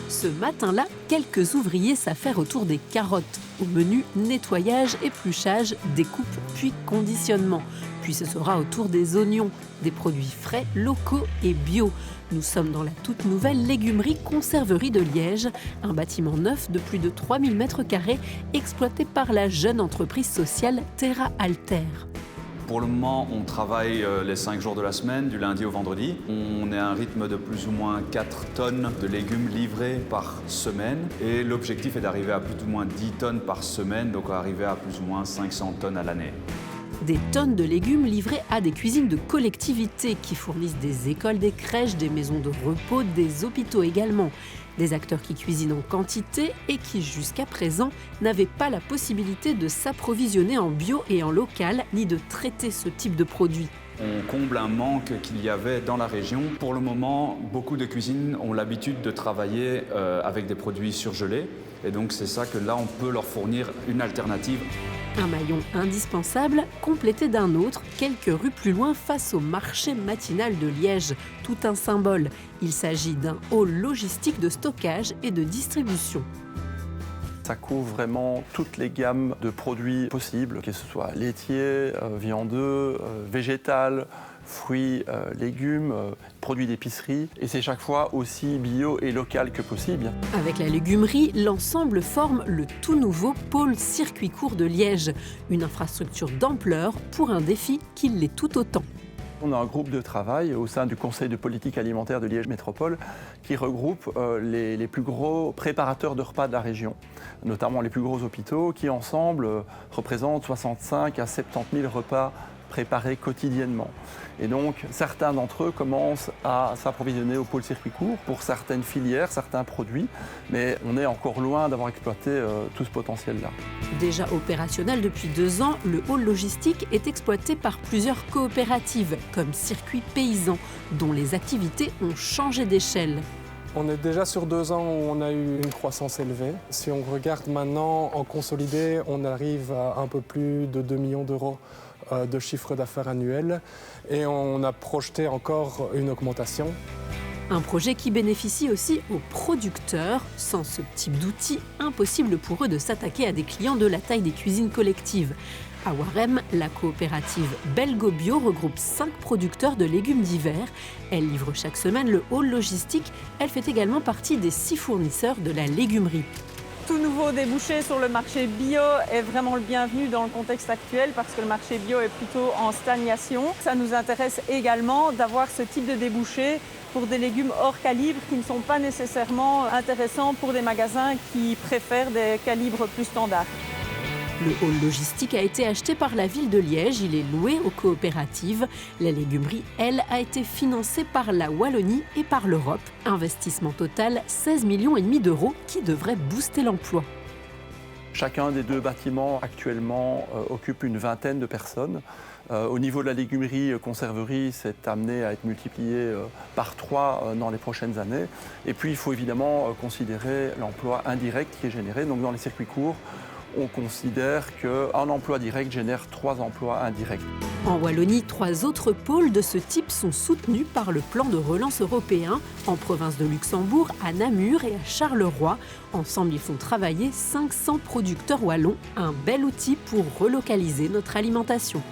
Ce matin-là, quelques ouvriers s'affairent autour des carottes. Au menu, nettoyage, épluchage, découpe, puis conditionnement. Puis ce sera au tour des oignons, des produits frais, locaux et bio. Nous sommes dans la toute nouvelle légumerie-conserverie de Liège, un bâtiment neuf de plus de 3000 m² exploité par la jeune entreprise sociale Terra Alter. Pour le moment, on travaille les 5 jours de la semaine, du lundi au vendredi. On est à un rythme de plus ou moins 4 tonnes de légumes livrés par semaine. Et l'objectif est d'arriver à plus ou moins 10 tonnes par semaine, donc arriver à plus ou moins 500 tonnes à l'année. Des tonnes de légumes livrés à des cuisines de collectivités qui fournissent des écoles, des crèches, des maisons de repos, des hôpitaux également. Des acteurs qui cuisinent en quantité et qui, jusqu'à présent, n'avaient pas la possibilité de s'approvisionner en bio et en local, ni de traiter ce type de produit. On comble un manque qu'il y avait dans la région. Pour le moment, beaucoup de cuisines ont l'habitude de travailler avec des produits surgelés. Et donc c'est ça que là, on peut leur fournir une alternative. Un maillon indispensable, complété d'un autre, quelques rues plus loin face au marché matinal de Liège. Tout un symbole. Il s'agit d'un hall logistique de stockage et de distribution. Ça couvre vraiment toutes les gammes de produits possibles, que ce soit laitier, viandeux, végétal, fruits, légumes, produits d'épicerie. Et c'est chaque fois aussi bio et local que possible. Avec la légumerie, l'ensemble forme le tout nouveau pôle circuit court de Liège. Une infrastructure d'ampleur pour un défi qui l'est tout autant. On a un groupe de travail au sein du Conseil de politique alimentaire de Liège Métropole qui regroupe les plus gros préparateurs de repas de la région, notamment les plus gros hôpitaux qui ensemble représentent 65 à 70 000 repas préparés quotidiennement. Et donc, certains d'entre eux commencent à s'approvisionner au pôle circuit court pour certaines filières, certains produits, mais on est encore loin d'avoir exploité tout ce potentiel-là. Déjà opérationnel depuis 2 ans, le hall logistique est exploité par plusieurs coopératives, comme Circuit Paysan, dont les activités ont changé d'échelle. On est déjà sur 2 ans où on a eu une croissance élevée. Si on regarde maintenant en consolidé, on arrive à un peu plus de 2 millions d'euros de chiffre d'affaires annuel et on a projeté encore une augmentation. Un projet qui bénéficie aussi aux producteurs. Sans ce type d'outils, impossible pour eux de s'attaquer à des clients de la taille des cuisines collectives. À Warem, la coopérative Belgo Bio regroupe 5 producteurs de légumes d'hiver. Elle livre chaque semaine le hall logistique. Elle fait également partie des 6 fournisseurs de la légumerie. Tout nouveau débouché sur le marché bio est vraiment le bienvenu dans le contexte actuel parce que le marché bio est plutôt en stagnation. Ça nous intéresse également d'avoir ce type de débouché pour des légumes hors calibre qui ne sont pas nécessairement intéressants pour des magasins qui préfèrent des calibres plus standards. Le hall logistique a été acheté par la ville de Liège, il est loué aux coopératives. La légumerie, elle, a été financée par la Wallonie et par l'Europe. Investissement total 16,5 millions d'euros qui devrait booster l'emploi. Chacun des 2 bâtiments actuellement occupe une vingtaine de personnes. Au niveau de la légumerie-conserverie, c'est amené à être multiplié par 3 dans les prochaines années. Et puis, il faut évidemment considérer l'emploi indirect qui est généré. Donc, dans les circuits courts, on considère qu'un emploi direct génère 3 emplois indirects. En Wallonie, 3 autres pôles de ce type sont soutenus par le plan de relance européen, en province de Luxembourg, à Namur et à Charleroi. Ensemble, ils font travailler 500 producteurs wallons, un bel outil pour relocaliser notre alimentation.